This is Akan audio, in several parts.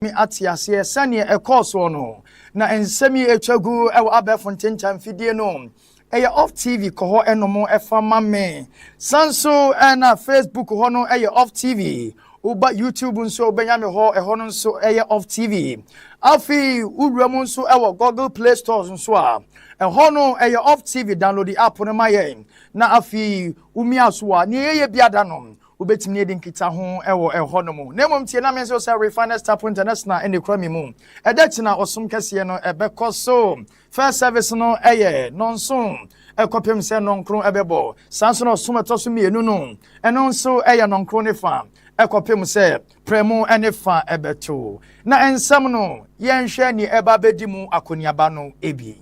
mi atiase sane e course no na ensemi etwagu e abefon tentam fidie no eye off TV ko ho enomo efa mame sanso na Facebook ho no eye off TV uba YouTube nso obenyame ho ho no nso eye off TV afi uwram nso e Google Play Stores nso a ho no eye off TV download the app no maye na afi umiaso a ne eye biada no ubetimi ne dinkita ho ho no mu nemom tie na me so say Refiners Tap International ene kra mi mu edachina osom kese no ebekoso first service no eye nonso ekopem se nonkro ebebo sanso no osom etoso mienu no eno nso eye nonkro ne fa ekopem se premu ene fa ebeto na ensam no yenhwe ni eba bedi mu akoniaba no ebi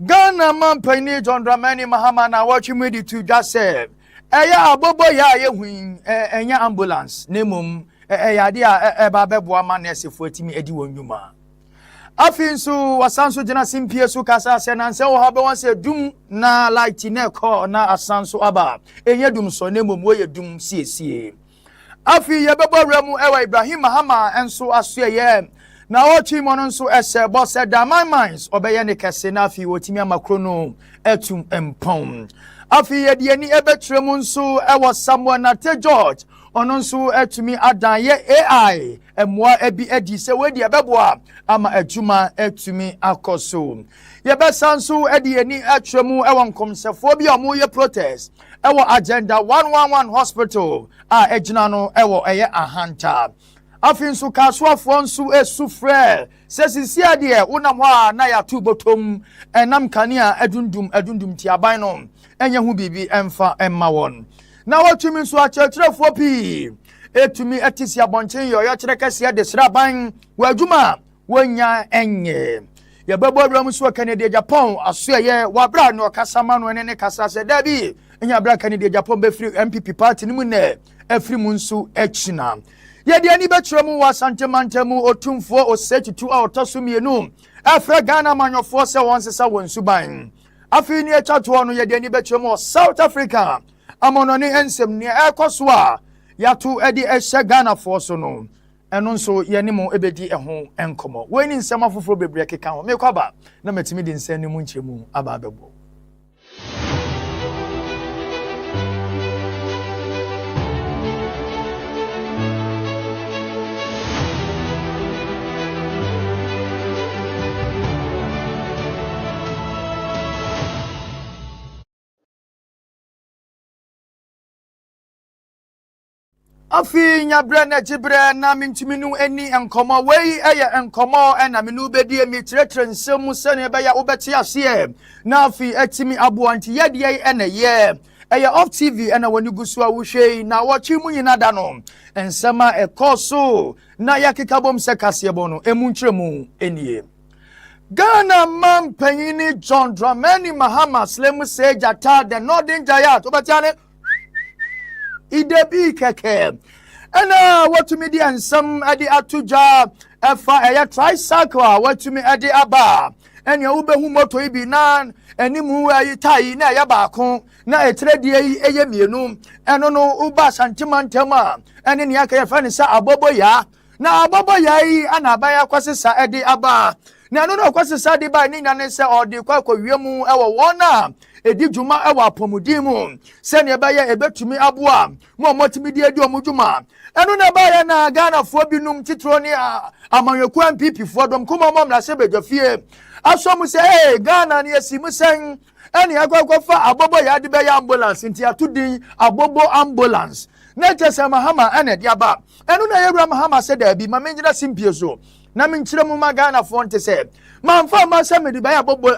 Ghana mampani John Dramani Mahama na watching me to just say eya abobo ya ye huin enya ambulance nemum eya de a eba beboa ma nesefo atimi edi wonwuma afinso wasanso gina simpie so kasa se na nse wo habe won se dum na light na ko na asanso aba enye dum so nemum wo ye dum siesie afi ye bebo ramu ewa Ibrahim Mahama enso aso ye na ochi mo nso ese bo se da my minds obeye ne kese na afi wotimi amakro no etum empom afi ye de ni ebetrem nso ewo Samuel Nate George ono nso etumi adan ye AI emwa ebi edi se we de ebeboa ama adwuma etumi akoso ye besa nso edi ni atremu ewo nkomsefo bi omo ye protest ewo Agenda 111 hospital a ejina no ewo eye ahanta afinso kasuafo nso esufre sesisia de unam ho na ya tubotom enam kanea adundum ti aban no enye hu bibi emfa emma won na watumi nso akyerɛkyerɛfo pi etumi etisi abonchen yo kyerɛ kase de sraban wadwuma wonya enye ye babo abram so Canada Japan aso ye wabra no kasama no ne kasa se da bi enya bra Canada Japan be free MPP party ni mu ne afri mu nso echina ye de ani betremu wa santemantemu otumfo osetutu a otosumienu afra Ghana manyofo se won sesa won suban afi ni echato no ye de ani betremu South Africa amononi ensem ni ekoso a yatu edi ehye Ghana for so no eno nso ye ni mo ebedi eho enkomo we ni nsem afoforo bebre keka ho me kwaba na matimi di nsem ni mu nchemu aba abebo afi nyabre na jibre na mintiminu eni enkomo wei eye enkomo na minu bedi mi tretre nsem se ne be ya obeti ase na afi etimi aboanti ye de ye eye off TV na woni gusu a wohwe na wochi mu nyina da no ensema ekoso na yakeka bom se kase bo no emu nkyeremu enie Ghana mampanyini John Dramani Mahama Slem se jata the Northern Giant obetiane idebi keke ena watumi di ansam ade atuja efa eya tricycle watumi ade aba enya ubehu moto ibi na enimu ayi tai na ya baako na etredi yi eye mienu eno no uba santimantama ene ne aka yefa ne sa abobo ya na abobo ya yi ana abaya kwasesa ade aba na eno no kwasesa de ba ni nyane se odi kwakwa wiemu ewo wona edi djuma ewa apomudin se ne eba ye ebetumi aboa mo motimi di edi omudjuma eno na ba ye na Ghana fo binum titro ni amanweku MPP fo dom kuma mo mra se bedwafie asom se Ghana ne asimu sen ene akwafa abobo ya de be ya ambulance nti atudin abobo ambulance na tese Mahama ene de aba eno na yewura Mahama se da bi ma menjira simpie so na menkyire mu ma Ghana fo nte se manfa ma se me de be ya abobo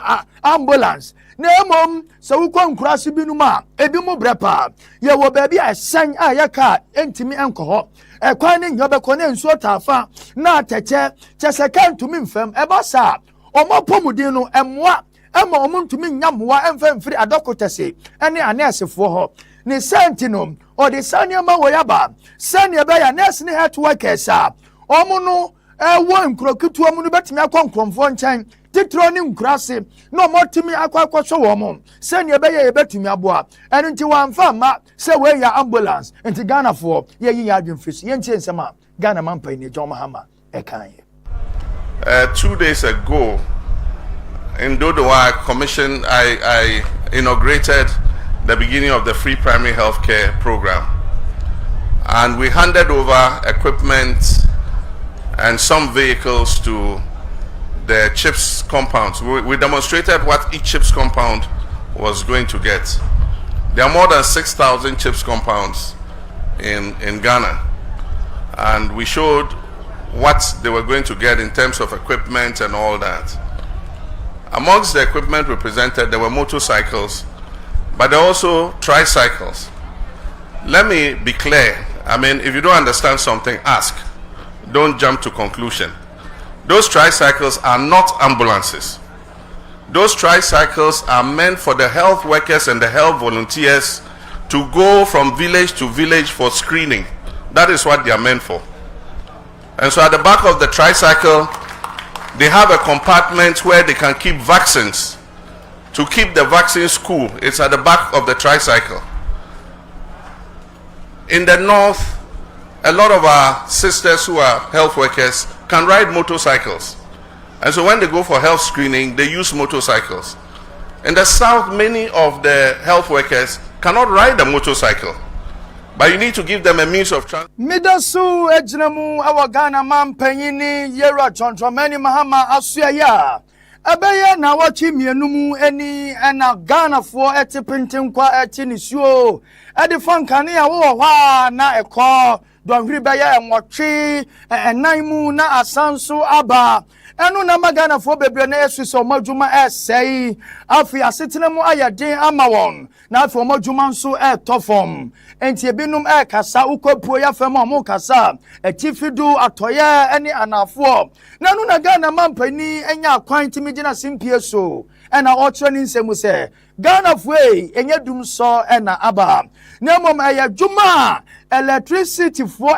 ambulance na emom se wukọ nkurase binum a ebi mu brepa ye wo ba bi asan a yaka entimi enkoho ekwan ne nyobekọ na nsuo tafa na ateche chese kantumi mfam ebasa omopomudin no emwa ema omuntumi nyamwa emfamfiri adokotese ene anesefo ho ne sentino o de saniama wo yaba sania be ya nurse ne health workers a omuno ewo nkrokutu omuno betimi akonkromfo nchen titro ni nkurase no motimi akwakwaso wo mo sania be ye betumi aboa eno nti wanfa ma se we ya ambulance nti Ghana for ye yi ya adwemfiri ye ntie nsema Ghana Mampany John Mahama Ekanye. 2 days ago in Dodowa Commission, I inaugurated the beginning of the free primary health care program, and we handed over equipment and some vehicles to the CHIPS compounds. We demonstrated what each CHIPS compound was going to get. There are more than 6,000 CHIPS compounds in Ghana, and we showed what they were going to get in terms of equipment and all that. Amongst the equipment we presented, there were motorcycles, but there are also tricycles. Let me be clear. I mean, if you don't understand something, ask. Don't jump to conclusion. Those tricycles are not ambulances. Those tricycles are meant for the health workers and the health volunteers to go from village to village for screening. That is what they are meant for. And so at the back of the tricycle, they have a compartment where they can keep vaccines. To keep the vaccines cool, it's at the back of the tricycle. In the north, a lot of our sisters who are health workers can ride motorcycles. And so when they go for health screening, they use motorcycles. In the south, many of the health workers cannot ride a motorcycle. But you need to give them a means of transport. Midasu ejinamu awa Ghana Mampany Yera John Dramani Mahama Asuya. Abeye na wachi mienumu eni ena Ghana for eti printing kwa eti nisuo. Edi fankani ya wa na eko. Donhiri beye mwachi enaimu na asansu aba. Enu na magana fo bebre na esuso madwuma esei afi asetena mu ayadin amawon na afi madwuma nso tofom enti ebinum kasa ukwapuo ya fam amu kasa etifidu atoye eni anafo na enu na Ghana Mampany enya kwan timigina simpie so ena okyere ni nsemu se Ghana fue enye dum so ena aba na mom dwuma electricity fo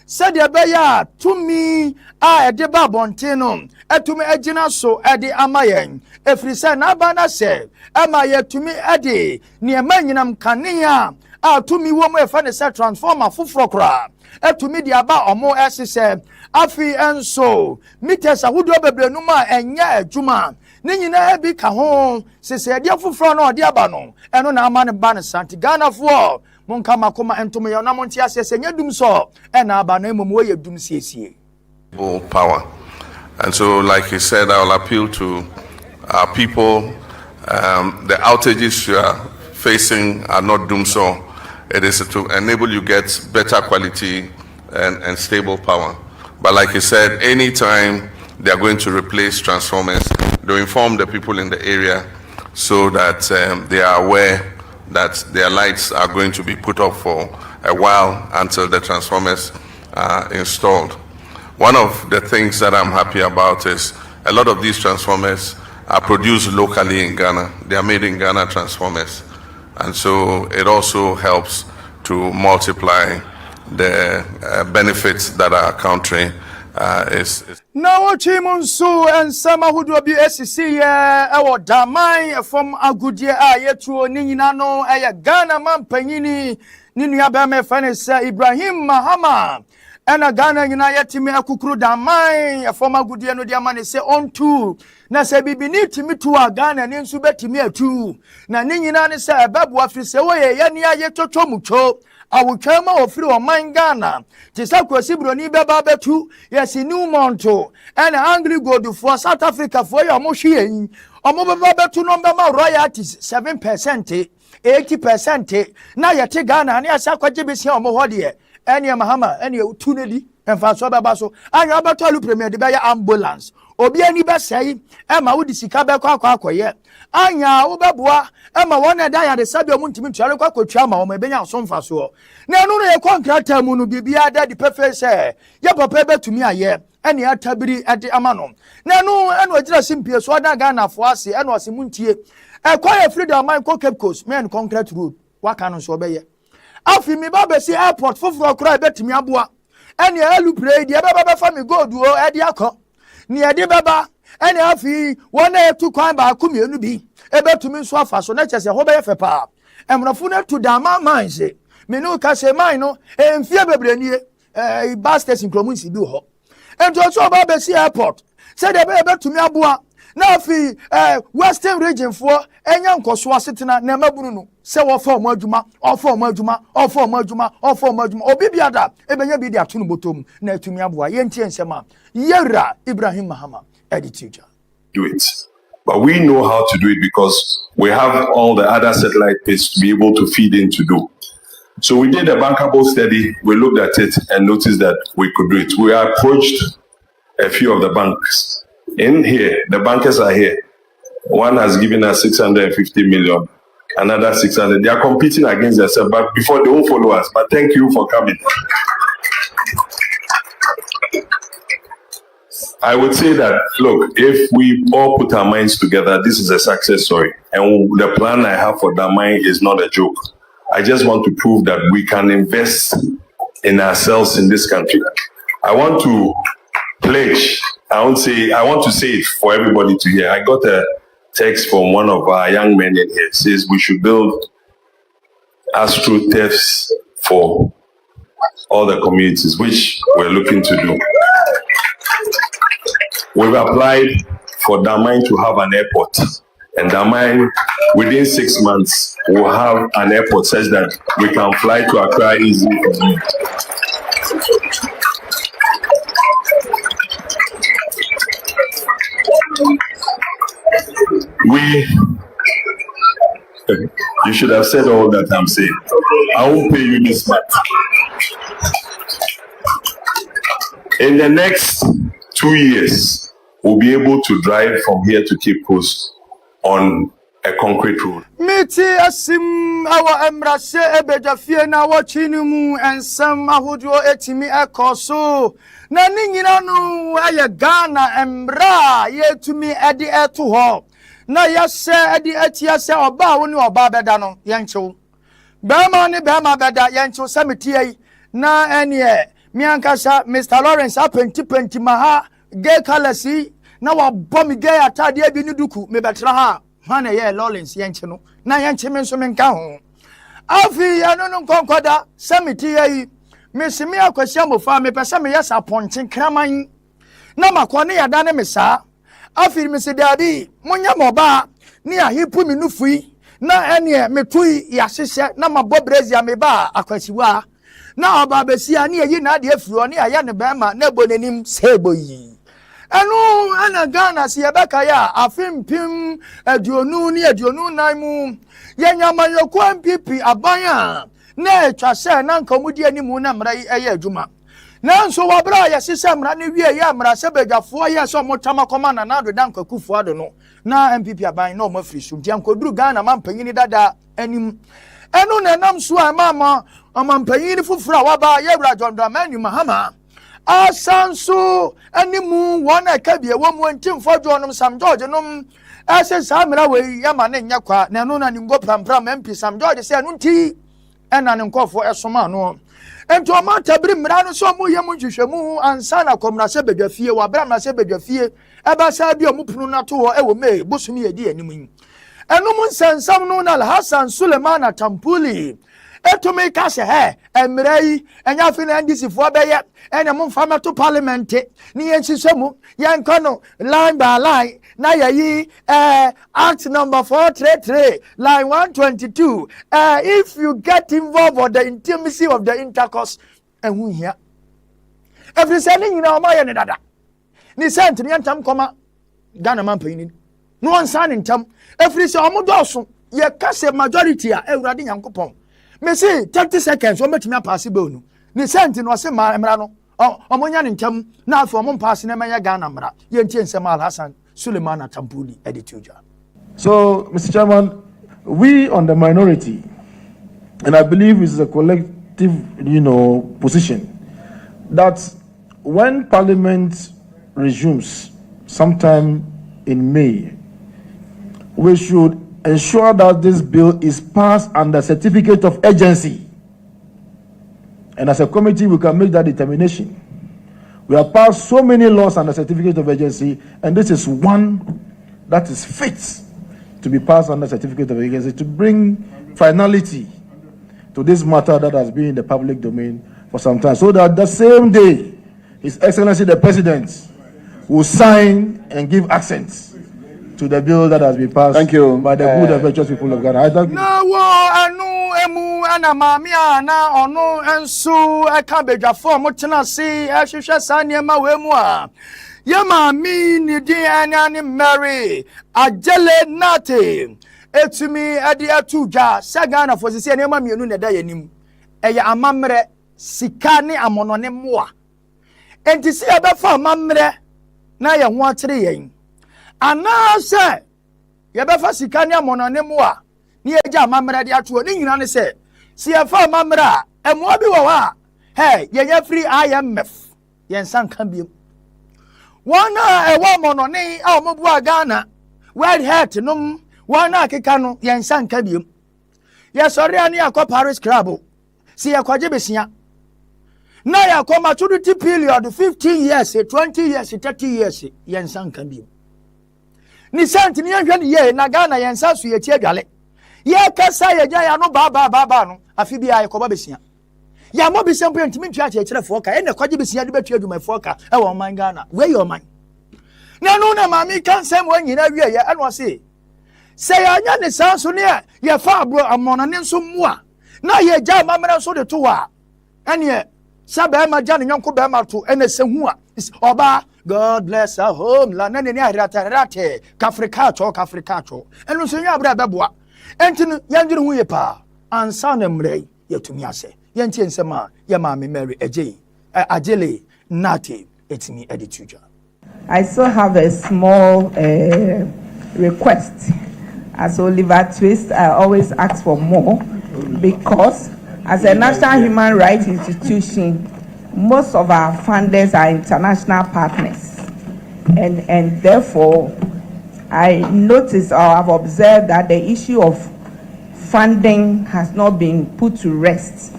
said ya tumi a edeba bonteno etumi agina so ede amayen efrise na bana se amaye tumi ede ne manyinam kanea a tumi wo mo efa ne se transformer fufuro kra etumi di aba omo esese afi enso meters ahodo bebrenum a enya adwuma ne nyina ebi ka ho sese ede fufuro na ode aba no eno na ama ne ba ne santi Ghana fo monka makoma entom ye na monti asese nyadum so e na aba na emom wo ye dum siesie power. And so like he said, I'll appeal to our people. The outages you are facing are not doom so. It is to enable you get better quality and stable power. But like he said, anytime they are going to replace transformers, they inform the people in the area so that they are aware that their lights are going to be put up for a while until the transformers are installed. One of the things that I'm happy about is a lot of these transformers are produced locally in Ghana. They are made in Ghana, transformers. And so it also helps to multiply the benefits that our country is. Now, Chimunsu and Sama Hudu be SCC, our Damai from Agudia, Yetu, Ninano, Ghana Mampany, Ninyabame Fanesa, Ibrahim Mahama, and a Ghana United me Akukru Damai, from Agudia no Diamani say on two. Na se bibini timi to a Ghana and insubeti me too. Na Ninani say a babu afise way, Yania Yeto Mucho. I will come out through a mine Ghana. Tisako Sibroni Baba Betu, yes, in New Monto, and angry go to for South Africa for your Moshi. Or Mobaba to number royalties 7%, 80%. Now you take Ghana and Yasaka Jibis here, Mohodi, and your Mahama, and your Tunedi, and Francois Babaso, and your Batalu Premier, the Bayer ambulance. Obi ani ba sei ma wodi sika be kwa akoye anya wo beboa ma wona da ya de sabe mu ntimi tuare kwa kotwa ma wo ma benya asomfa so na enu no ye contractor mu no bibia da di perfect say ye papa betumi aye ene atabiri ade amano na enu ogira simpie so da Ghana fo ase enu ose muntie kwa ye freedom man ko Cape Coast men concrete road waka no so be ye afi mi ba be si airport foforo kra betumi aboa ene alu pray di baba fa mi gold o ade akọ ni ade baba ene afi wona etu kwan ba akumienu bi ebetumi so afa so na chese ho be fepa emrofo na tu da ma manse me no ka se man no emfie bebrenie bus station kromu si bi ho ento so ba be si airport say de be to me aboa na fi western region for enya nkoso asetena na mabunu no se wo fa omo adwuma obi biada ebenya bi de atunu botom na atumi aboa yentie nsema yera Ibrahim Mahama editor. Do it. But we know how to do it because we have all the other satellite pits to be able to feed in to do. So we did a bankable study, we looked at it and noticed that we could do it. We approached a few of the banks. In here, the bankers are here. One has given us 650 million, another 600. They are competing against themselves, but before they won't follow us. But thank you for coming. I would say that, look, if we all put our minds together, this is a success story. And the plan I have for Damai is not a joke. I just want to prove that we can invest in ourselves in this country. I want to pledge, I want to say it for everybody to hear. I got a text from one of our young men in here. It says we should build astroturfs for all the communities, which we're looking to do. We've applied for Damai to have an airport, and Damai, within 6 months, will have an airport such that we can fly to Accra easily. You should have said all that I'm saying. I won't pay you this month. In the next 2 years, we'll be able to drive from here to Cape Coast on a concrete road. Miti asim awa emrase ebedafie na wachini mu ensam ahodio etimi ekoso na ninyina no aye Ghana emra yetumi edi eto ho na yase edi etia se oba wo ni oba beda no yenchew bema ni bema beda yenchew samitie na enie miankasa Mr. Lawrence apenti maha gay kalasi na wa bomi gay atade bi ni duku me betra ha Hana ye Lawrence yenche no na yenche me so menka ho afi ya no nkonkoda samiti yi mesimi akwasi amofa me pese me yesa ponchen kraman na makone ya da ne mesa afi mesidadi munya moba ni ahipu mi nufui na ene metui ya hyehyɛ na mabɔ brezia me ba akwasiwa na oba besia ni yi na de afuro ni aya ne bema na bonanim sebo yi enu ana Ghana si ebeka ya afimpim aduonu ni aduonu nan mu yenyama yoku MPP abanya na etwase na nkamudi animu na mra eye adwuma na nso wabra ya sise mra ne wie ya mra se bedwafo ye so motama koma na do dan kwakufu ado no na MPP abanya na omafiri so ntia nkoduru Ghana mampanyini dada anim enu na nam so amama amampanyini fufura waba yewra John Dramani Mahama asanso animu wona kabie wo mu ntimfo John Sam George nom ase samira we yama ne nyakwa na enu na ningo prampram MP Sam George se enu nti ena ne nkofo esoma no ento ma tabiri mra no so mu yem nhwehwemu ansa na komra se bedwafie wa bra na se bedwafie eba sa bi omupunu na to wo ewo me bosumi edi anim yi enu mu nsensam no na Hassan Suleiman Tampuli etumi ka se he emrei enya fi na ndisi fo beye enya mu mfa meto parliament ni yensisemu yenkano line by line na yayi act number 433 line 122 if you get involved with the intimacy of the intercourse ehu hia every saying na ma ye ne dada ni sent ni ntam koma Ghana man payini no ansa ni ntam every say omodoso ye ka se majority a ewurade Nyankopon me say 30 seconds o metumi pass bill no ni sent no se ma emra no omonya ni ntam na afo omon pass na manya Ghana mra ye ntie nsem Hassan Suleiman Tampuli editor. So Mr. Chairman, we on the minority, and I believe it's a collective position, that when Parliament resumes sometime in May, we should ensure that this bill is passed under certificate of urgency. And as a committee, we can make that determination. We have passed so many laws under certificate of urgency, and this is one that is fit to be passed under certificate of urgency to bring finality to this matter that has been in the public domain for some time, so that the same day His Excellency the President will sign and give assent to the bill that has been passed. Thank you. By the good and virtuous people of Ghana. I thank you. Na wo anu emu ana mami ana ono enso eka bedwafo mo tena se ehwehwe sa niema we mu a ye mami ni di ani Mary Ajele Nate etumi ade atudwa se Ghana for se niema mienu na da yanim eye amamre sika ne amonone moa enti se abefa amamre na ye ho atere yen ana se ye befa sika ne amonone moa ni eja amamra de atuo ni nyina ne se fa amamra emo bi wo ha hey ye free IMF ye san kan biem wana ewo monone a omobu Ghana world health num wana akeka no ye san kan biem ye sori ani akọ Paris Club si ye kwaje besia na ya ko maturity period 15 years 20 years 30 years ye san kan biem ni sent ni ahwe ni ye na Ghana ye san so ye tie dwale ye kasa ye gya ya no ba no afi bia ye koba besia ya mo bi sempo ntimi ntwa kire foka e na kwaje besia de betua adwuma foka e wo man Ghana we your man na no na mami kan sem wo nyina wie ye eno se ya nya ne san so ne ye fa abro amono ne so mu a na ye gya mamra so de to wa ene sa ba ma gya ne nyonko ba ma to ene se hu a oba God bless our home la na ne ni arate kafrika cho eno so nya abra beboa entinu yanjiri hu ye pa ansa na mrei yetumi ase yentie nsema ya maami Mary Ajele Nate etimi edituja. I still have a small request. As Oliver Twist, I always ask for more because as a national human rights institution, most of our funders are international partners, and therefore I noticed or I've observed that the issue of funding has not been put to rest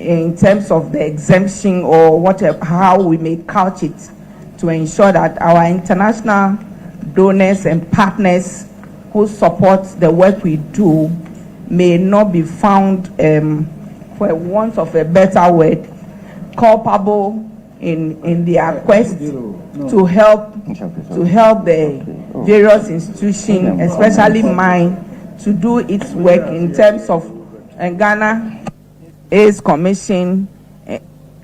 in terms of the exemption or whatever, how we may couch it to ensure that our international donors and partners who support the work we do may not be found, for want of a better word, culpable in their quest to help the various institutions, especially mine, to do its work in terms of Ghana AIDS Commission,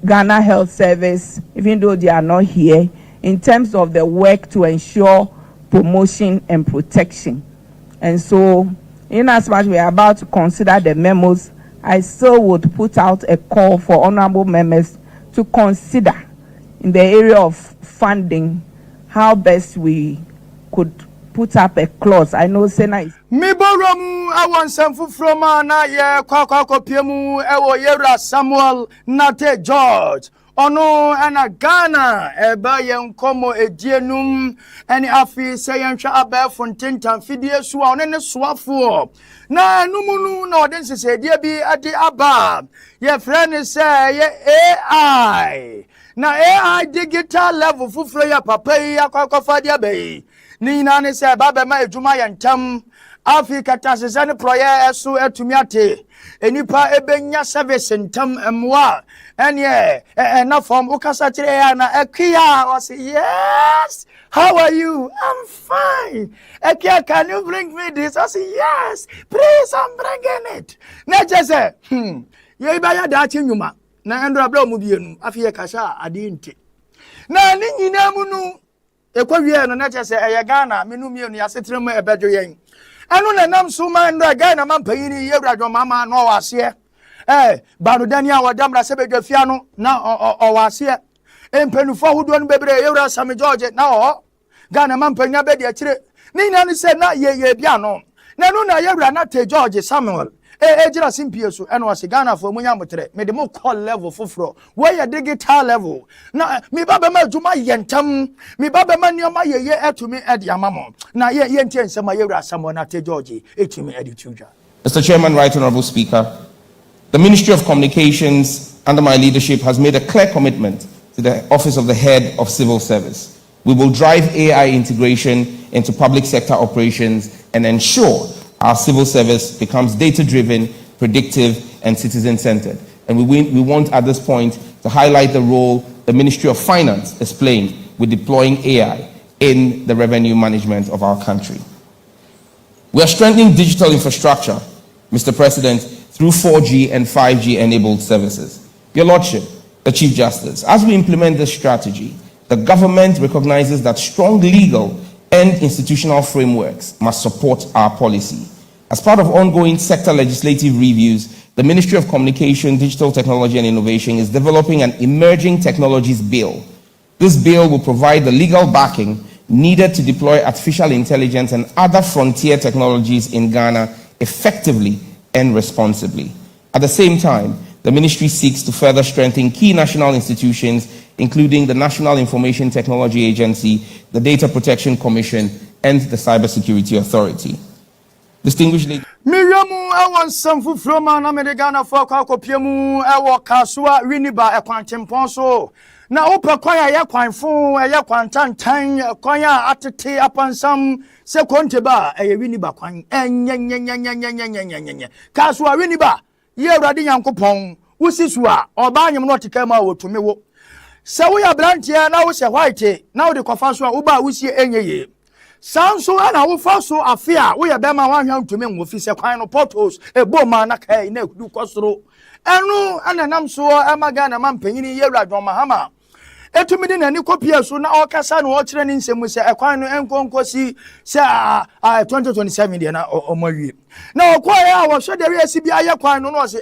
Ghana Health Service, even though they are not here, in terms of the work to ensure promotion and protection. And so, in as much we are about to consider the memos, I still would put out a call for honorable members to consider in the area of funding how best we could put up a clause. I know Senna is Miborom awansam fufroma na ye kwakwa piemu ewo Yera Samuel Nate George ono ana Ghana eba ye nkomo edienum eni afi se ye nhwa abefo ntentan fidie so ono ne soafo na numunu na ode nsesede bi ade aba ye friend say ye AI na AI digital level fufro ya papa yi akwakwa fadi abai ni na ne se baba ma ejuma ya ntam Africa tasesane proye eso etumi ate enipa ebenya service ntam emwa ene na form ukasa kire ya na ekia was yes how are you I'm fine ekia can you bring me this I say yes please I'm bringing it na jese ye ba ya da chinyuma na endra bla mu bienu afiye kasha ade nti na ni nyina mu nu ekwawie no na jese eye Ghana menu mienu ya setremu ebedwo yen anu na nam so man ndo Ghana man payini yewradwo mama no wase banu dania wadamra sebedwa fia no na owase empenufo hodo no bebre yewra Sam George na Ghana man panya be de akire ni na ni se na ye bia no na nu na yewra na te George Samuel ejira simpie so eno wase Ghana fo munya motre me de mo call level foforo we ya digital level na me baba ma adwuma yentam me baba ma nioma ye etumi ede amamo na ye ntie nsema yewra Samuel na te George etumi ede tuja. Mr. Chairman, Right Honorable Speaker, the Ministry of Communications under my leadership has made a clear commitment to the Office of the Head of Civil Service. We will drive AI integration into public sector operations and ensure our civil service becomes data-driven, predictive, and citizen-centered. And we want at this point to highlight the role the Ministry of Finance is playing with deploying AI in the revenue management of our country. We are strengthening digital infrastructure, Mr. President, through 4G and 5G enabled services. Your Lordship, the Chief Justice, as we implement this strategy, the government recognizes that strong legal and institutional frameworks must support our policy. As part of ongoing sector legislative reviews, the Ministry of Communication, Digital Technology and Innovation is developing an emerging technologies bill. This bill will provide the legal backing needed to deploy artificial intelligence and other frontier technologies in Ghana effectively and responsibly. At the same time, the ministry seeks to further strengthen key national institutions, including the National Information Technology Agency, the Data Protection Commission, and the Cybersecurity Authority. Distinguished ladies. Miriamu ewan samfu froma na medegana fo kwa kopiemu ewo kasua winiba ekwantimpon so na opa kwaya ye kwanfo ye kwantantan kwaya atete apansam se konteba eye winiba kwan enyenyenyenyenyenyenyenyenyenye kasua winiba ye awrade yankopon wusisu a oba anyem no tekama wotumewo se wo ya brantia na wo se white na wo de kofa so a wo ba wusie enyeye Sanso ana wo fa so afia wo ye be ma wan hwan tumi nwo fi se kwan no portals ebo ma na kai na kudu kosoro enu ana nam so emaga na mampanyini ye Radon Mahama etumi de nani kopia so na okasa no okire ni nsemu se ekwan no enkonkosi se 2027 de na omawie na okoya a wo so de we bi aye kwan no no se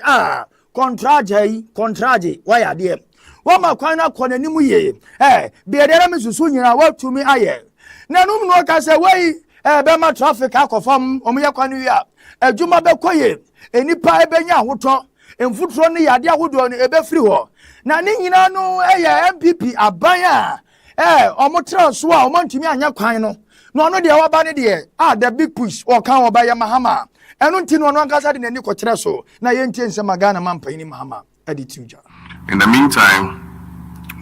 contrage wa ya de wo ma kwan na konanimu ye be de na mesusu nyina watumi aye na no no ka se wey be ma traffic akofam omuye kwanu wi a adwuma be koye enipa ebenya ahoto emfutro ne yade ahodo no ebe firi ho na ne nyina no eye MPP aban a omotra so a omantumi anya kwan no no de waba ne de the big push o kan oba ya Mahama eno nti no nkasa de nani kokyere so na yentie nsema Ghana mampani Mahama adituja. In the meantime,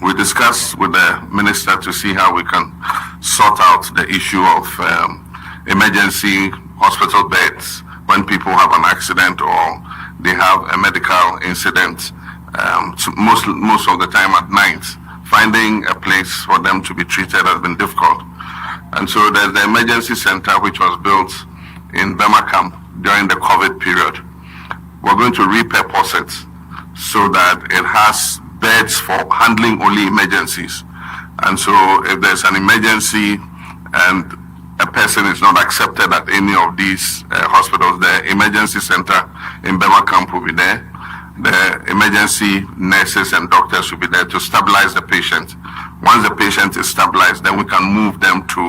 we discussed with the minister to see how we can sort out the issue of emergency hospital beds when people have an accident or they have a medical incident, most of the time at night. Finding a place for them to be treated has been difficult. And so there's the emergency center which was built in Bema Camp during the COVID period. We're going to repurpose it so that it has beds for handling only emergencies. And so if there's an emergency and a person is not accepted at any of these hospitals, the emergency center in Bema Camp will be there. The emergency nurses and doctors will be there to stabilize the patient. Once the patient is stabilized, then we can move them to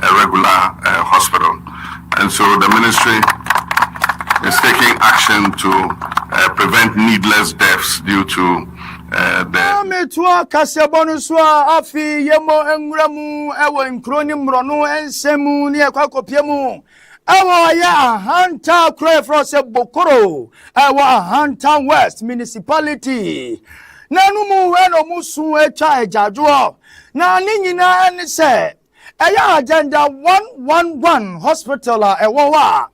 a regular hospital. And so the ministry is taking action to prevent needless deaths due to Ametua kasebonu so afi yemo enwuramu ewo nkroni mrono ensemu ne akwakopiemu ewo ya Hanta Crefro se Bokoro ewo Hanta West municipality nanumu eno musu echa ejajo na ni nyina ene se eya agenda 111 hospital ewo wa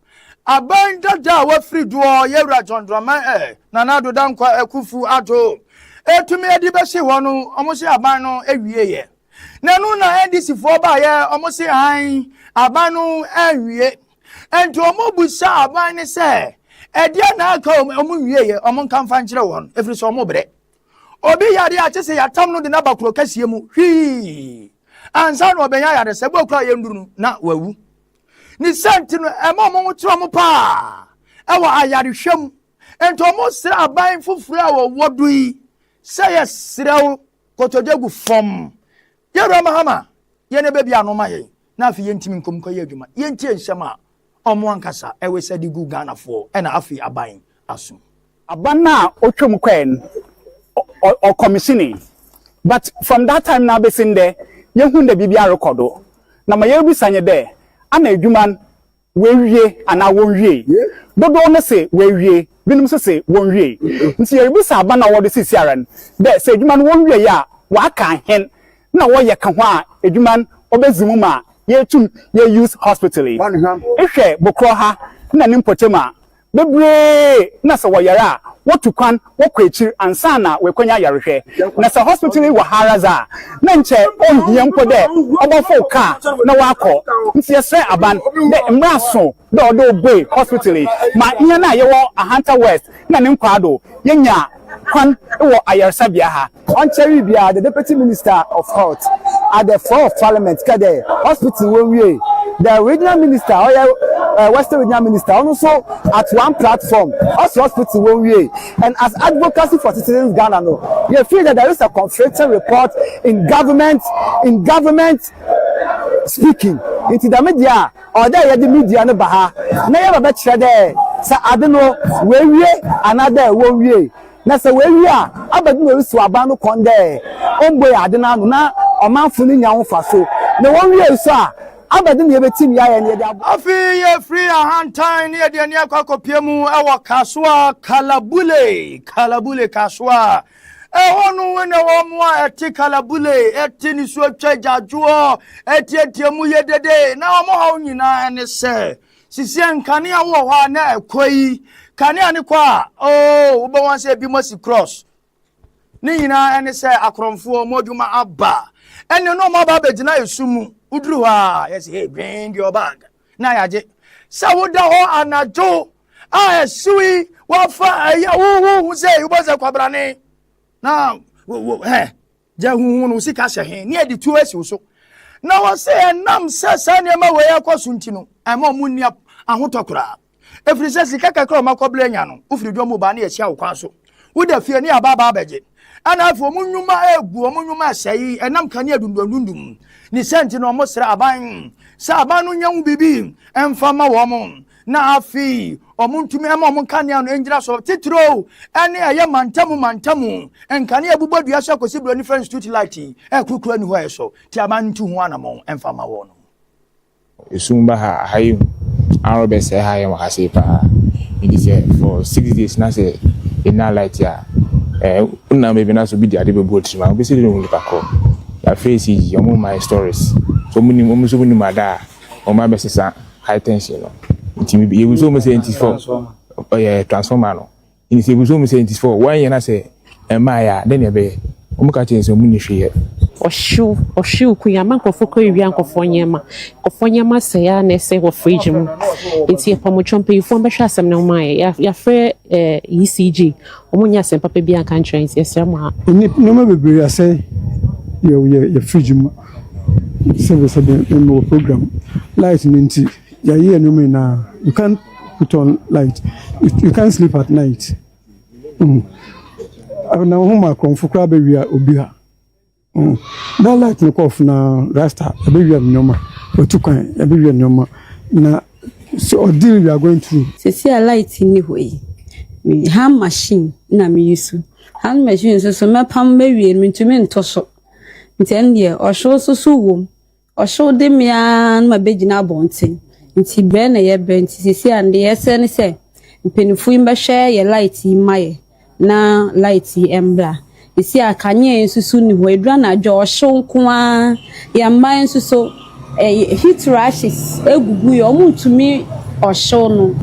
abanda da wa friduo yewra John Dramani na nado dankwa ekufu ato etumi edi besi wonu omosi aban no ewie ye nanu na NDC fo ba ye omosi han aban no ewie enti omobusa aban ne se edia na aka omowie ye omonka mfa nkire won efiri so omobere obi yade a chese yatam no de na bakro kasie mu hwi ansa no obenya yade se bokura ye nduru na wawu ni senti no emo tro mo pa ewa ayade hwem enti omosi aban fufura wo wodui say srew kotodegu fom yero Mahama yene bebi anoma ye na afi yentimi nkomko ye adwuma yentie nsema omo ankasa ewe sadi gu Ghana fo na afi aban aso aban na otwem kwen or commissioning, but from that time now be seen there yehu nda bibia recordo na maye bi sanye there ana adwuma we wie ana wo wie dodo no se we wie binum se won wie nti ye bi sa aban na wo de sisiaran de se adwuma no won wie ya wa kan hen na wo ye ka ho a adwuma obezimu ma ye tum ye use hospital ehwe bokro ha na ni mpotema bebre na se wo yare a wotu kwan wo kwechiri ansa na we kwanya yarehwe na se hospital wo haraza na nche ohie mpo de obofo ka na wakọ nti yesre aban de mraso de odo boy hospital ma ihe na yewo Ahanta West na ne nkwado yenya kwan wo ayarsabia ha on cherry bia the deputy minister of health at the floor of parliament kade hospital we the regional minister Western regional minister also at one platform also hospital we and as advocacy for citizens Ghana no you feel that there is a conflicting report in government speaking into the media or there the media no baha na ya ba kire there sa ade no we another we na se we a abadu no so aba no konde ombo ya ade na no na omanfo ni nya wo fa so na won we so a abadu ne betim ya ya ne de afi ye free Ahanta ne de ne akwakopiemu ewo Kasoa Kalabule Kasoa ehonu we na wo mo eti Kalabule eti ni so twa jajuo eti mu yedede na wo mo ha nyina ne se sisi nkane a wo ho na ekoi kane ani kwa wo be wan se bi mo si cross ni nyina ene se akromfo moduma aba ene no mo ba begina esumu uduru ha yes hey bring your bag na yaje sa woda ho anajo esui wa fa ya wo se wo se kwabrane na ja hu no sika hye ne edi tu esi so na wo se nam se ne ma we yakoso ntino ama mu ni ahotokura efiri se sika kakra makobla anya no ufiri dwo mu ba na yesi awokwa so wo da fie ne ababa abeje ana afo munyuma egu munyuma sei enam kane adundundum ni senti no mo sra aban sa abanu nyawu bibi emfama wo mo na afi omuntumi ema omunkane anu engira so titro ene aye mantamu enkane abubodua so akosi bro ni friend street light ekukuru ani ho eso ti amantu ho anamo emfama wo no esumba ha hayu arobe se hayu makase pa it is for 6 days na say ina light ya una maybe na so bi dia de be bolt ma be se de nlu kakọ ya face yi omo my stories so muni mada o ma be sesa high tension no nti me you so me say 24 transformer no in say you so me say 24 one year na say ma ya de ne be o mu ka chen so muni hwe Oshu kuyama nkofoko iwia nkofonyema se ya na se wo fridge mu enti epamochompe ifo mbehwa asem na umaye ya frɛ ECG omunya asem papa bi anka ntrance yesrama ha no me bebre ase ye fridge mu service the program light ninti ya ye no me na you can't put on light you can't sleep at night na homa konfukra be wia obi ha that light no off na rasta abewia nyoma otukwan abewia nyoma na so deal we are going through see a light ni hoyi hand machine na me use hand machine so me pam mewie me ntumi ntoso ntende o show so wom o show de me an ma begina bonten nti be na ye be nti see ande yese ne se mpenifu imba hwe ye light imaye na light embla isi akanye ensusu ni ho edura na jo shonkwa ya man ensusu heat rashes egugu yo muntumi osho no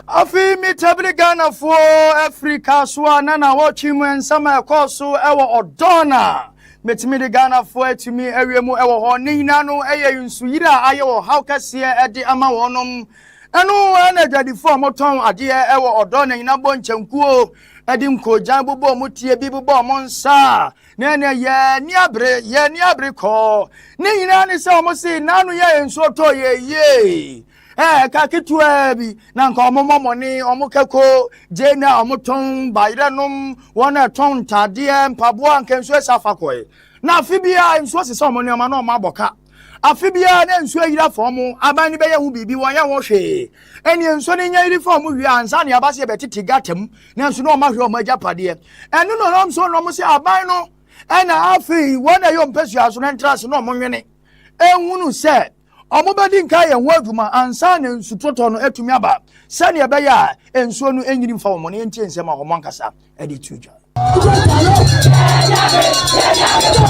afi mi tabli Ghana for Africa so na watchi mu ensama ekoso ewo odona metimi de Ghana for etimi ewiemu ewo ho ni nyina no eye nsuyira aye wo hawkase ede ama wonom enu ana dwadifo moton ade ewo odona nyina bonchankuo edim ko jan bobo mutie bi bobo monsa nene ye ni abre ko ni nyina ni se omosi nanu ye enso to ye ka kitu bi na nka omomoni omukeko je na omoton bayrenum wona ton tade mpabo anka enso safakoe na afibia enso sese omoni ama na omaboka afibia na enso yira fomu abani be ye hu bibi won ye wo hwe eni enso ni nya yiri fomu wi ansa ne abase ye betiti gatem na enso no ma hwe o ma japade enu no rom so no mo se aban no ena afi wona yo mpesu aso na entrance no mo nwene ehunu se omobedi nka ye ho aduma ansa ne ensu toto no etumi aba se ne be ya enso no enyiri mfa wo mo ne enti ensema ho mo nkasa edi tuja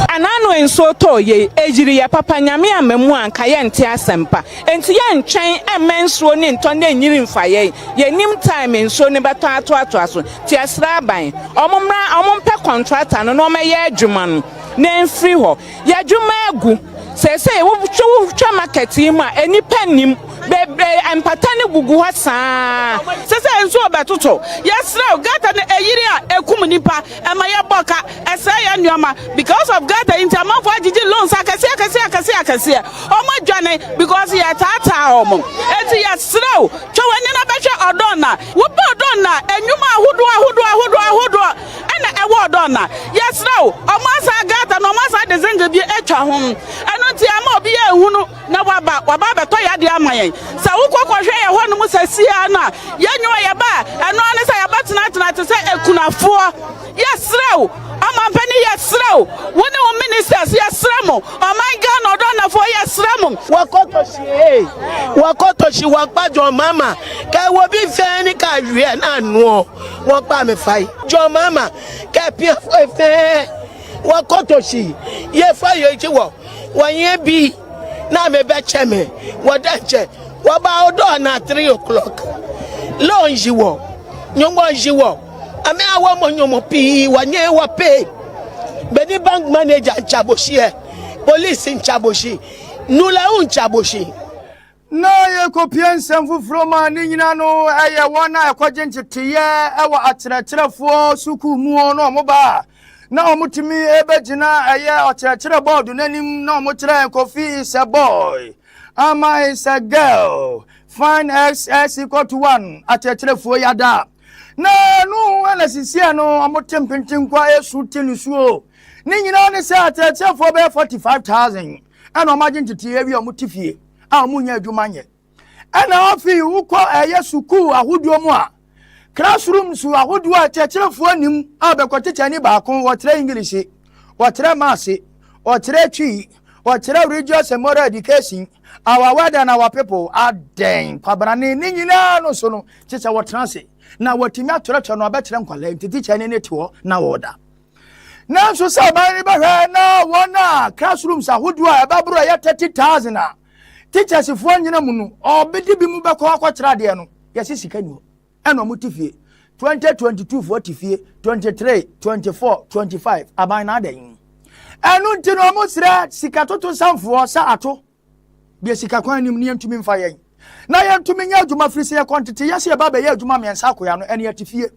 Anano enso to ye ejiri ya papa nyame amamu anka ye nte asempa enti ye ntwen emenso ni nto na enyiri mfaye ye nim time enso ne beto ato aso ti asra ban omompe contractor no no meye adwuma no na mfiri ho ye adwuma agu se wo twa market yi ma enipa nim bebe empatane gugu ha saa se enso obetoto yesra gata na eyiri a ekum nipa ema ye boka ese ya nnuama because of gata interma for agigi loans akase omo dwane because ya tata omo enti yesra twa na behwe odona wo ba odona enwuma ahodo ena ewo odona yesra omo asa gata no omo asa dezenga bi etwa ho eno ti ama obi ya ehunu na waba beto ya de amayen sa ukokwohwe ye ho no musasia na yenyo ye ba eno ne sa ya batena te se ekunafo yesrew amampani yesrew woni o ministers yesremo omanga no do na fo yesremo wakotoshi wakpajo mama ka wo bi fe ni ka hwe na anu won pa me fai jo mama ka pia fe wakotoshi ye fa ye chi wo wanye bi na me be cheme wodache waba odo na 3 o'clock lonji wo nyongonji wo ame awo mo nyomo pi wanye wa pay beni bank manager chaboshi police in chaboshi nula un chaboshi na ye kopien semfufro ma ni nyina no eye wona ekwaje ntetiye ewa atrɛtrɛfo suku mu no mo ba na omutimi ebegina eye atrɛtrɛ board nanim na omutrɛ Kofi is a boy Ama is a girl fine x equal to 1 atrɛtrɛfo yada na no ana sisia no amotempentin kwa esu tenusuo ni nyina ne se atrɛtrɛfo be 45,000 ana omagye ntetiye wi omutifie a munya adwumanye ana ofi ukọ eye suku ahoduo mu a classroom su ahoduo a teacherefo anim a bekotecha ni baako wotre English wotre maths wotre twi wotre religious and moral education our word and our people are den kwabrane ni nyina no so no teacher wotranse na wotimi atorocho no abetre nkwala teacher ni netiwo na woda na so sa ban ba hwe na wona classrooms ahoduo a ebabro ya 30,000 a teachers fo nyina mu no obedi bi mu bekọ akwatra de no yesi sika ni eno mutifie 2022 40 23 24 25 aban na den enu ntino mu sira sika toto sanfo sa ato bi sika kwan nim ne ntumi mfa yen na yen ntumi nya adwuma frisi ye quantity yesi e ba be ye adwuma mensa akoya no ene yatifie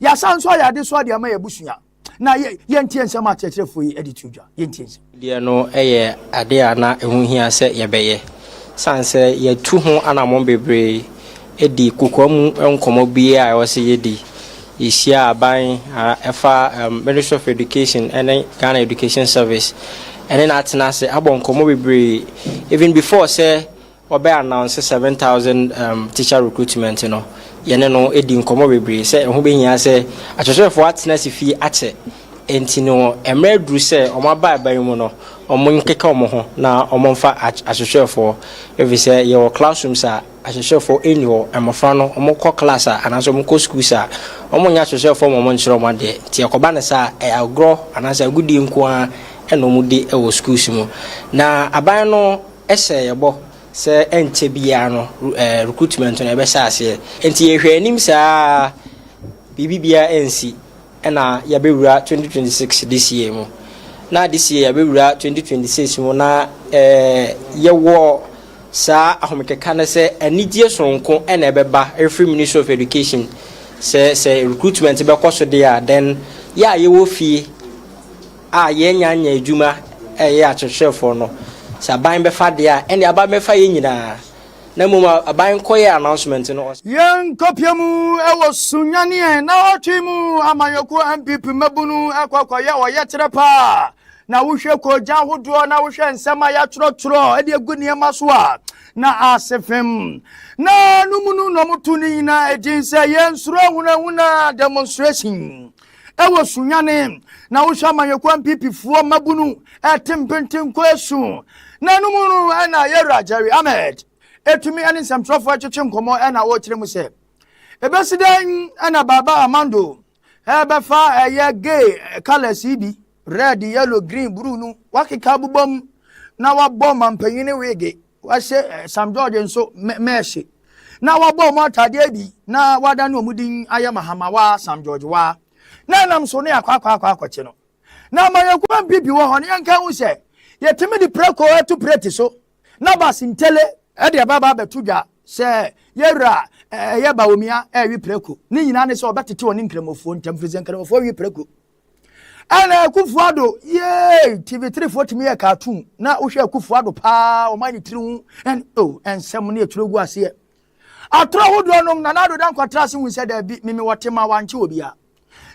ya sanso ya de so de ma ya busua na ye ntie nsem akyerefo yi editudwa ye ntie nsem de no eye ade ana ehu hia se ye beye sanse ye tu ho anamon bebre edi kokomu enkomo bia a wose yedi yisia aban efa Ministry of Education and Ghana Education Service and then atena se abon komo bebre even before say obe announce 7,000 teacher recruitment no yene no edi nkomo bebre se ehu be hia se achosefo atena se fi ache enti no emredru se omaba ban mu no omo nkeka omo ho na omo mfa ahwehwefo evi se ye wo classrooms a ahwehwefo enyo emofra no omo kọ class a anaso omo kọ schools a omo nya ahwehwefo omo nchiro mo de ti ekoba ne sa agro anaso agudi nko a eno mu de e wo schools mu na aban no ese yebo se enche bia no recruitment no ebe sa ase enti ye hwe anim sa bibibia ensi na yabewura 2026 this year mu na this year yabewura 2026 mu na yewo sa ahomekeka na se anidie sonko na ebeba every Ministry of Education se recruitment be koso there then ya yewo fie a yenya adwuma ye achechefo no sa ban be fa there and aba me fa ye nyina na muma aban koye announcement no yen kopiamu ewo sunyane na otwimu amanyoku MPP mabunu akwakoye oyetre pa na wohwe ko gya hodo na wohwe nsema ya trotro e de aguniema so a na asefem na numunu no mutuni na edinse yen suro huna demonstration ewo sunyane na wohwe amanyoku MPP fuo mabunu etempentin ko esu na numunu na Yera Jerry Ahmed etumi ani samtrofo atwetwe nkomo na wo kire mu se ebesidan ana baba Amando Ebefa eye gay colors ibi red yellow green blue no wakeka bubom na wabom ampanyine wege wahye Sam George nso mehye na wabom atade bi na wada no mudin ayamahama wa Sam George wa na nam so ne akwa no na mayekwa bibi wo ho ne yanka hu se yetimi di preko etu preti so na basintele e de baba betudwa se yera yeba omia wi preko ni nyina ne se obetete oni nkramofo ntam frizen nkramofo wi preko ana kufuado ye TV3 40 me cartoon na wo hwe kufuado pa o mani tiri en ensem ne eturogu ase atro hodo nom na nado dan kwatra se hu se da bi mimi wotema wanche obia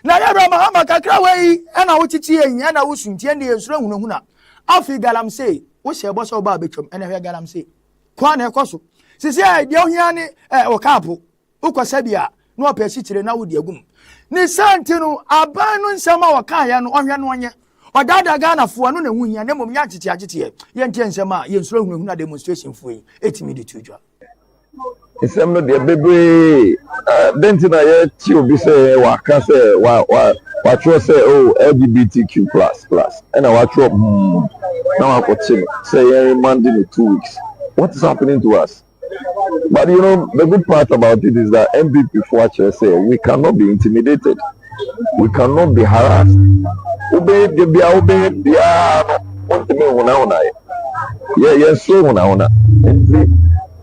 na yera mahama kakra wei na wo titi yen na wo suntie ne yesuro hunahuna afi galamse wo hye bo so ba betwom ena hwe galamse kwa na ekoso sisi de ohia ne o kapo ukosa bia na opesi kire na wo di agum ni santino abanu nsema waka ya no ohwe no onye odada Ghana fo no na huhia ne mom ya agite ye ntie nsema ye nsuro hunahuna demonstration fo yi etimi di tujwa isem no de bebre denti na ye ti obi se waka se wa tro se LGBTQ++ and wa tro na wa ko chim say ye man in 2 weeks. What is happening to us? But you know, the good part about it is that MVP for say we cannot be intimidated. We cannot be harassed. Obey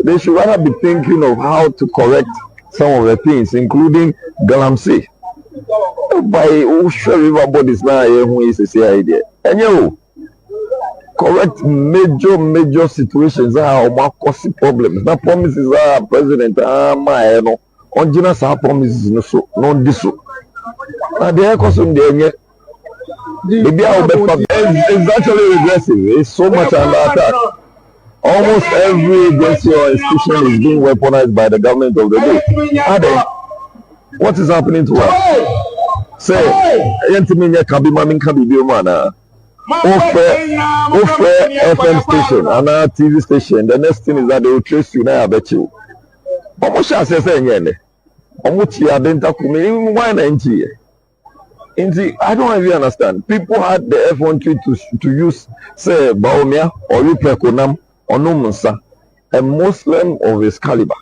they should rather be thinking of how to correct some of the things, including Galamsey. By River bodies now, who is a idea. And you correct major situations are causing problems. Now promises are president my no on generous promises no so non diso. Now they are causing the it's actually regressive. It's so much under attack. Almost every agency or institution is being weaponized by the government of the day. What is happening to us? Say, offer FM station and a TV station. The next thing is that they will trace you now. I bet you. Why I don't even understand. People had the F-1 to use, say, Baomia or Yuprekonam or Numunsa, a Muslim of his caliber.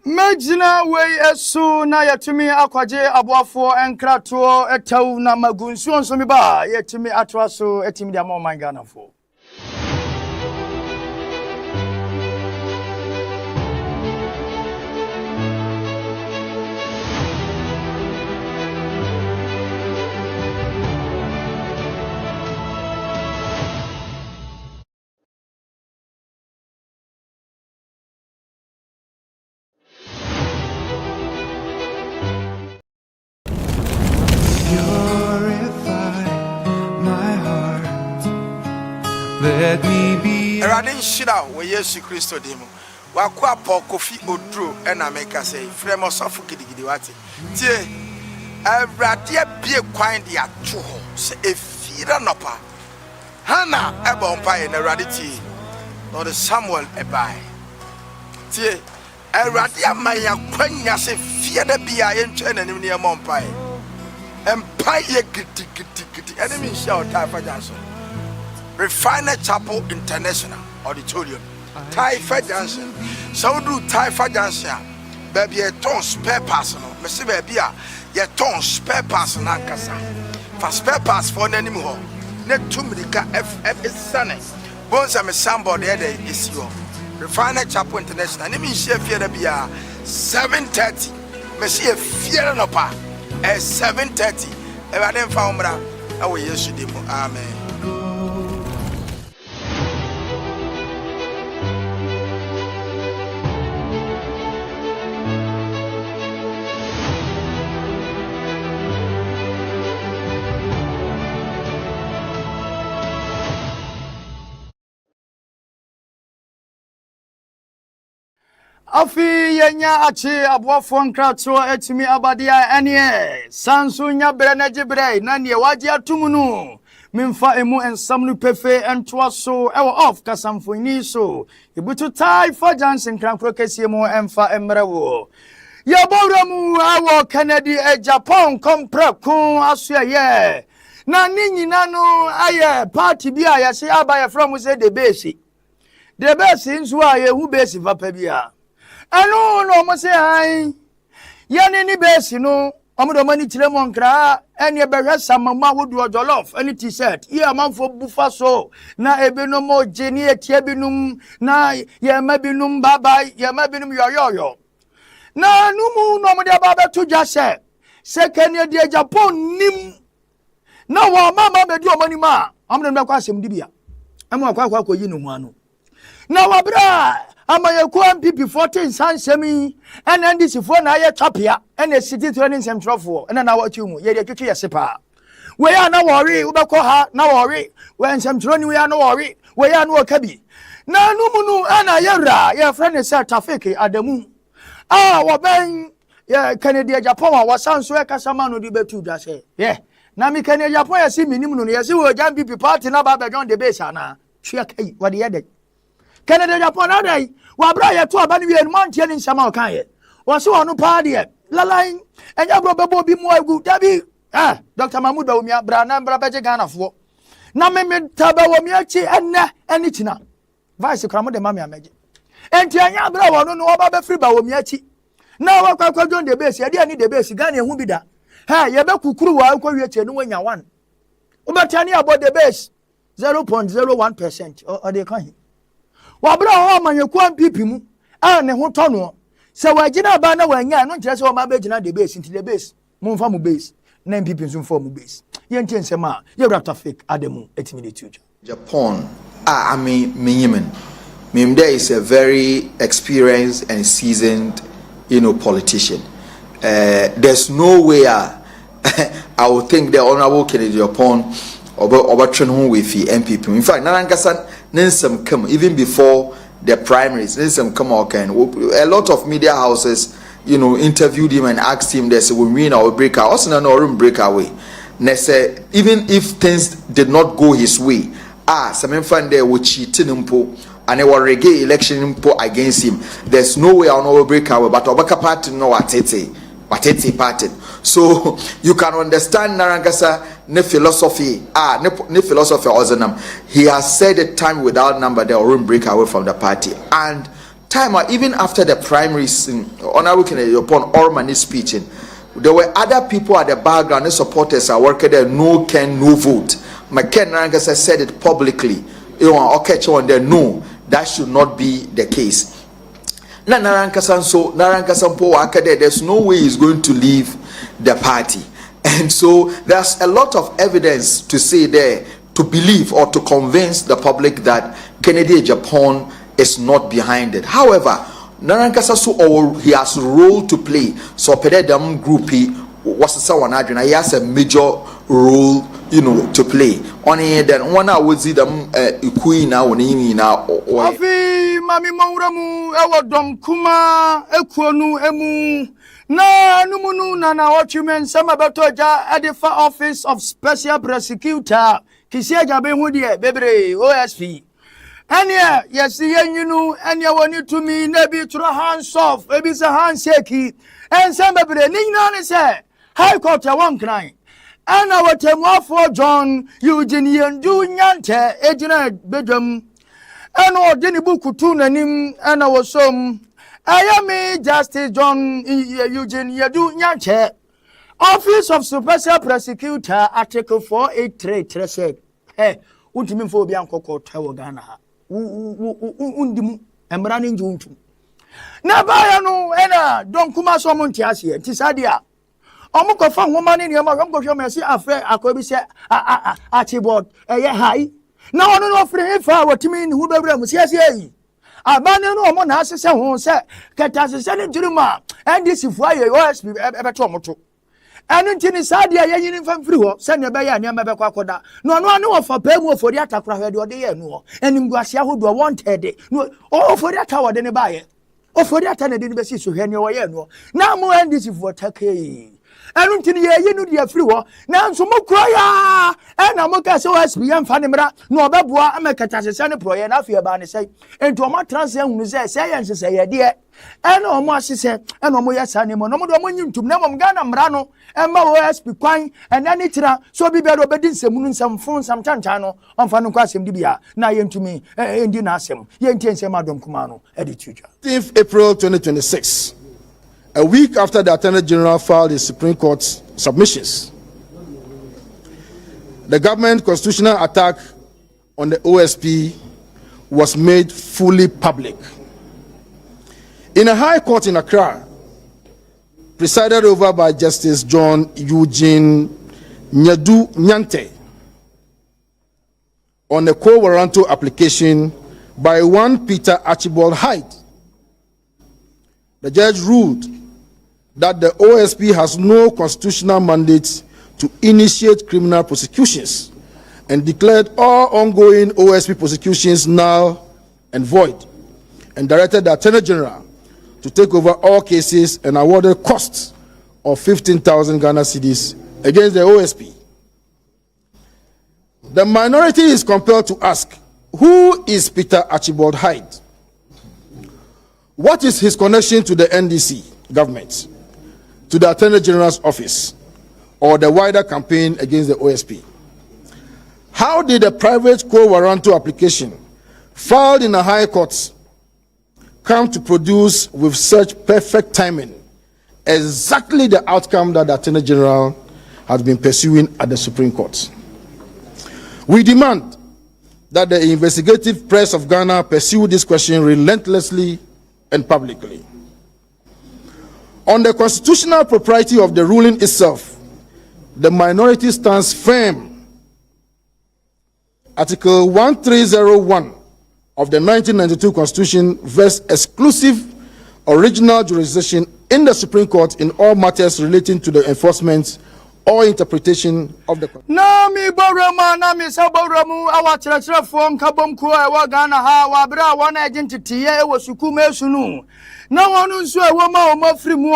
Majina way esu na yatumi akwaje aboafo enkrato etaw na magunsu onso mi ba yatumi atwaso etimi dia mo mangana fo. Let me be Radin Shida we Yesu Kristo demo. Wakwa po Kofi Odro and America say frame of gidigidi wati. Tie Radia be kwan dia to say efira nopa. Hana eba umpa in raditi. No the Samuel ebai. Tie Radia maya kwanya say fear the bia yenche na nim ne mompa. Empire gidi enemy shout Taifa Johnson. Refiner Chapel International Auditorium. Taifa Johnson. So do Taifa Johnson. Baby a ton spare person. Messi baby a ton spare person ankasa. For spare pass for an animal. Net 2 Medica FF is sunny. Bones am a somebody is you. Refiner Chapel International. And mean share fear be a 7:30. Messi a fear no pa. At 7:30. If I didn't found I will use you. Amen. Afi yenya achi aboafo nkrato etimi abadia ene sansu nya brene gibre na ne waje atumunu mimfa emu ensam no pefe entoaso ewo off kasamfoni so ibutu Taifa Johnson krankro kesie mu emfa emrewo Yaboramu awo Kennedy Japan kompreko asoye na ni nyina no aye party bi a yese abaya from say the base nso a ye hu base papa bia anu no mo say han ye ni base no omodo mani tiremo nkra ene behwe samama wodu jollof ene t-shirt ye amanfo bufa so na ebinom ogeni etie binum na ye mabinum baba ye mabinum yoyoyo na numu no mo de baba to jase sekene de Japan nim na wa mama be di omani ma amne me kwa asem dibia amo akwa yi no hu anu na wa bra amayeku MPP 14 sansemi NNDC fo na ye twapia ene city training centrofo ene na wachi mu ye de twetwe yesepa we ya na worry ubekọ ha na worry we nsem troni we ya na worry we ya na okabi na numunu ana yera ye friend say traffic adamu wo ben ye Kennedy Japan wa sanso e kasama no di betu da se ye na mi Kennedy Japan ye si minim no ye si wo jam MPP party na ba John the base ana twa kai wo de ye de Kennedy Japan na dai wa bra ye to abani wi enu mantie ni nsama o kan ye wo se wonu pa de lalain enya bro bebo bi mu agu dabi Dr. Mahmoud Bawumia bra na bra beje Ghana fo na me taba wo mi achi eni tina vice kramo de mama ameje enti anya bra wono no oba be free Bawumia achi na wa kwa John the base ye de ani the base Ghana ehu bi da ye be kukuru wa kwa wi achi no wanya 1 ubetani about the base 0.01% or they kan wabra ho amanyeku ampipi mu ne ho tono se wagina ba na wanya no nkire se o ma be gina the base into the base mu mfa mu base na ampipi nso mfa mu base ye ntie nsema ye raptor fake ademu etimi de tuja Japan I mean Mimde is a very experienced and seasoned politician. There's no way I would think the honorable Kennedy Japan overturn home with the MPP. In fact, Narangasan Ninsam come even before the primaries. Ninsam come a lot of media houses, interviewed him and asked him. They said, "We win or break out." Also, no room break away. They say even if things did not go his way, some friend there would cheat him and they were reggae election against him. There's no way I'll not break away. But Obaka party no Watete party. So you can understand Narangasa ne philosophy. Ne philosophy Ozanam. He has said a time without number they will break away from the party. And time even after the primaries, Honorable Kennedy upon Orman speeching, there were other people at the background. The supporters are working there. No can no vote. McKen Narangasa said it publicly. No, that should not be the case. There's no way he's going to leave the party. And so there's a lot of evidence to say there, to believe or to convince the public that Kennedy Japan is not behind it. However, he has a role to play. So Pededam group was someone he has a major role to play. Only then one would see them now Afi mami mawramu ewo dom kuma ekwonu emu na numunu na watchman sama betoja edifa office of special prosecutor kisia jabe hu de bebre OSP ania yesi yenyinu ania woni tumi na bi tro hands off ebi se handshake ense bebre ninna ne se high court one cry ana watemwafo John Eugene Yendu Nyante ejina bedwam ana odeni buku tu nanim ana wosom ayami Justice John Eugene Yendu Nyante Office of Special Prosecutor Article 483 said untimi mfo obi ankoko tawo Ghana ha undimu emra ne njuntu na baya no ena don kuma so mo ntiase ntisadia omukofa nwoma ne ma omkohwe mesi afe akobi se achibod eye hai na ono no free fa watimi ni hu bebra mu siase yi abane no omo na asese ho se ketasese ne jiruma ndc fu aye OSP ebeto omoto enu ntini sadia ye yini famfiri ho se ne be ya ne ma be kwakoda no ono ane wo fa pa mu ofori atakura hwe de ode ye nu ho enimguase ahodo wanted no ofori atawode ne baye ofori atane de ne be si so hwe ne wo ye nu na mo ndc fu otake ɛno nti no yɛyi no deɛ firi hɔ nanso mokora ya ɛna moka sɛ OSP yɛmfa ne mmra na ɔbɛboa amɛkata sesɛ ne porɔyɛ na afei ɛbaa ne sɛ enti ɔmatena sɛ hunu sɛ sɛ yɛ nhyehyɛeɛ ɛna ɔmo ahyehyɛ ɛna ɔmo yɛ saa nneɛma na ɔmo de ɔmo nyi ntom na mmom Ghana mmara no ɛma OSP kwan ɛnɛ ne tira so obi bɛɛ de ɔbɛdi nsɛmu no nsɛmfo nsɛm kyankyan no ɔmfa no nkɔ asɛm de bia na yɛntumi ɛndi n'asɛm yɛntie nsɛm adɔm kuma no ɛde tudwa. 15th April 2026, a week after the Attorney General filed his Supreme Court submissions, the government constitutional attack on the OSP was made fully public. In a high court in Accra, presided over by Justice John Eugene Nyadu Nyante, on a quo warranto application by one Peter Archibald Hyde, the judge ruled that the OSP has no constitutional mandate to initiate criminal prosecutions and declared all ongoing OSP prosecutions null and void, and directed the Attorney General to take over all cases and awarded costs of 15,000 Ghana cedis against the OSP. The minority is compelled to ask, who is Peter Archibald Hyde? What is his connection to the NDC government, to the Attorney General's office, or the wider campaign against the OSP? How did a private quo warranto application filed in a high court come to produce with such perfect timing exactly the outcome that the Attorney General has been pursuing at the Supreme Court? We demand that the investigative press of Ghana pursue this question relentlessly and publicly. On the constitutional propriety of the ruling itself, the minority stands firm. Article 1301 of the 1992 Constitution vests exclusive original jurisdiction in the Supreme Court in all matters relating to the enforcement or interpretation of the Constitution. Nami boroma nami saboromu awachirachira fom kabomko ewa Ghana ha wabra wana identity ye ewo sukume sunu na wonu nso ewo ma omafiri mu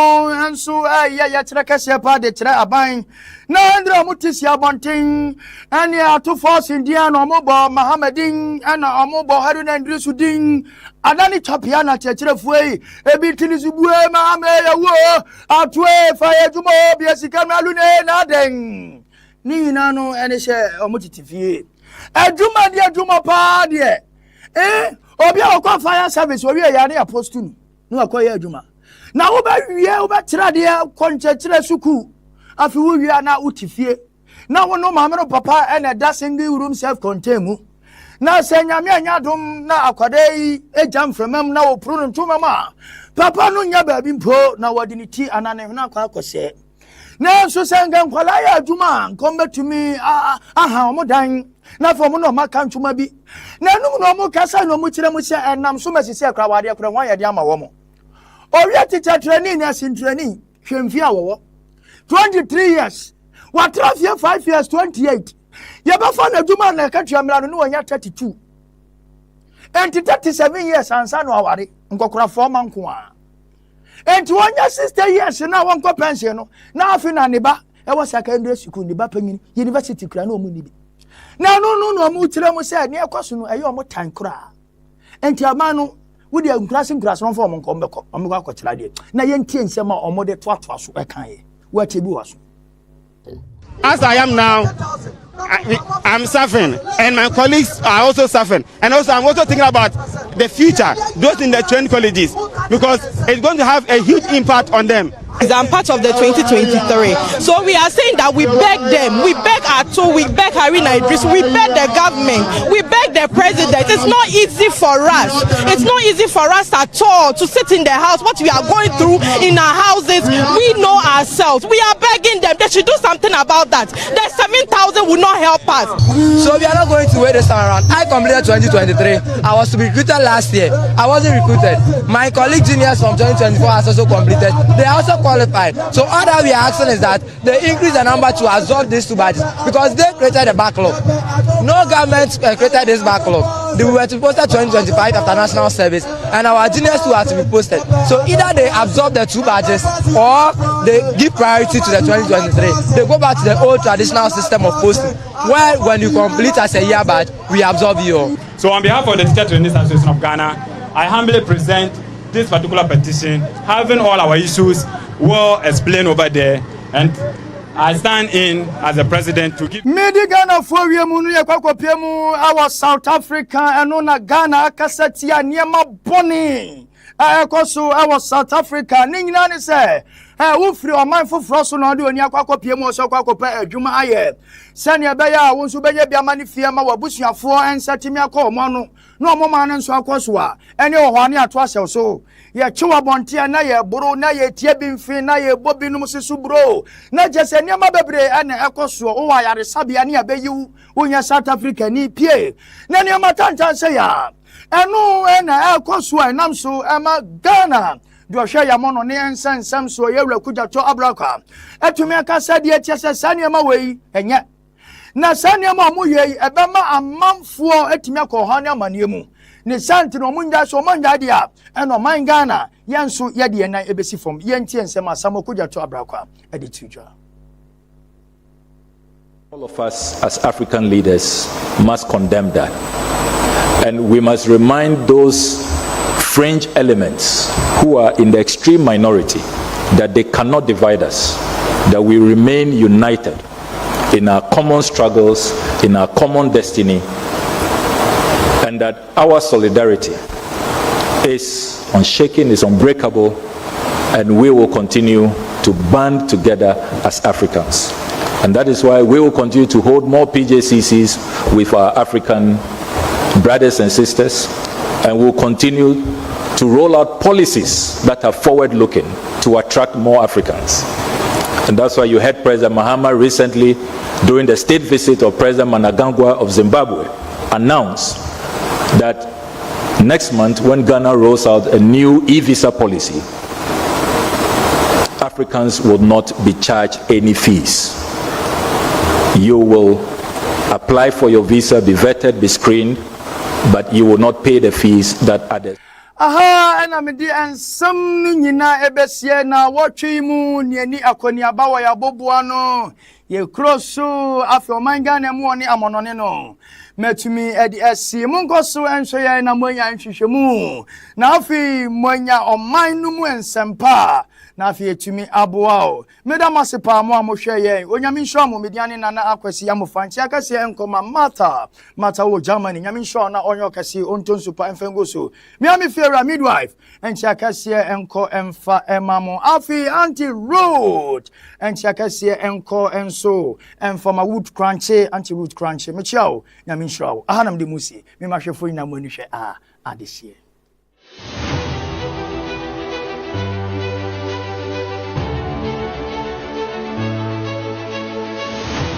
enso ya chira kase pa de chira aban na andra mutisi abonten ani ato force india no omobo Mahamadin ana omobo Haruna Idrisu din adani chapia na chechire fuei ebi tinisubue ma me yawo atwe fa yejumo bi esika na lune na den ni na no ene hye omotitifie adwuma de adwuma pa de obi akwa fire service obi ya na apostle no akoye adwuma na wo ba wie wo ba tira de konchechire suku afi wo wie na utifie na wo no maame no papa ene da single room self contain mu na senyame anyadom na akwadai ejam fremam na opru no ntoma papa no nya ba bi mpo na wodi ni ti anane na akwa akose na so senga nkwala ya adwuma nkombetumi aha omodan na fo mo no maka ntoma bi na num no mo kasa no mo kire mo se enam so masisi akra wade akra wan yede ama wo mo owie teacher training na sin training hwemfi awowo 23 years what 5 years 28 Yabafa na duma na katua mlano no wanya 32 enti 37 years ansa no aware nkokora forma nko a enti wanya 60 years na wonko pension no na afi na neba e wo secondary school neba panyin university kura na omu nibi na no mu tire mu se ne ekoso no eyo mo tankura enti amano wodi nkurase no form nko mbeko omko akotira de na yentie nsema omode toatoa so ekan ye wache bi waso. As I am now, I'm suffering, and my colleagues are also suffering. And also, I'm also thinking about the future, those in the trained colleges, because it's going to have a huge impact on them. I'm part of the 2023. So we are saying that we beg them, we beg Ato, we beg Haruna Idrisu, we beg the government, we beg the president. It's not easy for us. It's not easy for us at all to sit in the house. What we are going through in our houses, we know ourselves. We are begging them. They should do something about that. The 7,000 will not help us. So we are not going to wait this time around. I completed 2023. I was to be recruited last year. I wasn't recruited. My colleague juniors from 2024 has also completed. They also qualified. So all that we are asking is that they increase the number to absorb these 2 badges because they created a backlog. No government created this backlog. They were to post 2025 after national service, and our juniors too have to be posted. So either they absorb the 2 badges or they give priority to the 2023. They go back to the old traditional system of posting, where when you complete as a year badge, we absorb you all. So on behalf of the Teacher Trainees Association of Ghana, I humbly present this particular petition, having all our issues well explained over there, and I stand in as the president to give. Medi Ghana for we munu ye kwakopiemu our South Africa eno na Ghana akasatia niema boni. Ekoso our South Africa ni nyina ne se wo free oman foforo so na ode oni akwakopiemu so kwakopa adwuma aye. Sane ebeya a wo nso beye bia mani fie ma wabusuafo ensatimi akọ mo no na omo man nso akoso a ene ohwane ato asel so ye chewa bonte na ye boro na ye tie bi mfi na ye bobi num sesu bro na jese niam bebre ene ekoso o wa yare sabia ne abeyi wonya South Africa ni pie na niam tantan se ya enu ena ekoso enam so ema Ghana do hwe ya mono ne ensensem so ye wura kujato abraka etumi aka sadie tiese sane ma wei enye na sane ma mu ye ebema amamfo etumi akọ ne amane mu ne santi no munja so manja dia eno man Ghana yenso ye de na ebesi fom ye ntie nsem asamo kujato abraka edi tujwa. All of us as African leaders must condemn that, and we must remind those fringe elements who are in the extreme minority that they cannot divide us, that we remain united in our common struggles, in our common destiny, and that our solidarity is unshaken, is unbreakable, and we will continue to band together as Africans. And that is why we will continue to hold more PJCCs with our African brothers and sisters, and we'll continue to roll out policies that are forward-looking to attract more Africans. And that's why you heard President Mahama recently, during the state visit of President Mnangagwa of Zimbabwe, announce that next month, when Ghana rolls out a new e-visa policy, Africans will not be charged any fees. You will apply for your visa, be vetted, be screened, but you will not pay the fees that others. Aha, ena medi ensam nyina ebesie na wotwe mu niani akoni abawa ya boboa no ye kroso afro mangana mu oni amonone no metumi edi esi munkoso enhwe ye na monya nhwehwemu na afi monya oman no mu ensempa na afi etumi aboao medama sepa mo amohwe ye onyame nhwo mo mediane nana akwasi amofanchi akase enkoma mata wo Germany nyame nhwo na onyo kase ontonsupa enfengoso miami fera midwife enchi akase enko emfa emamo afi anti road enchi akase enko enso enfama wood crunchy anti root crunchy mechiao nyame nhwo ahanam de musi me mahwefo ina mo nhwe adehye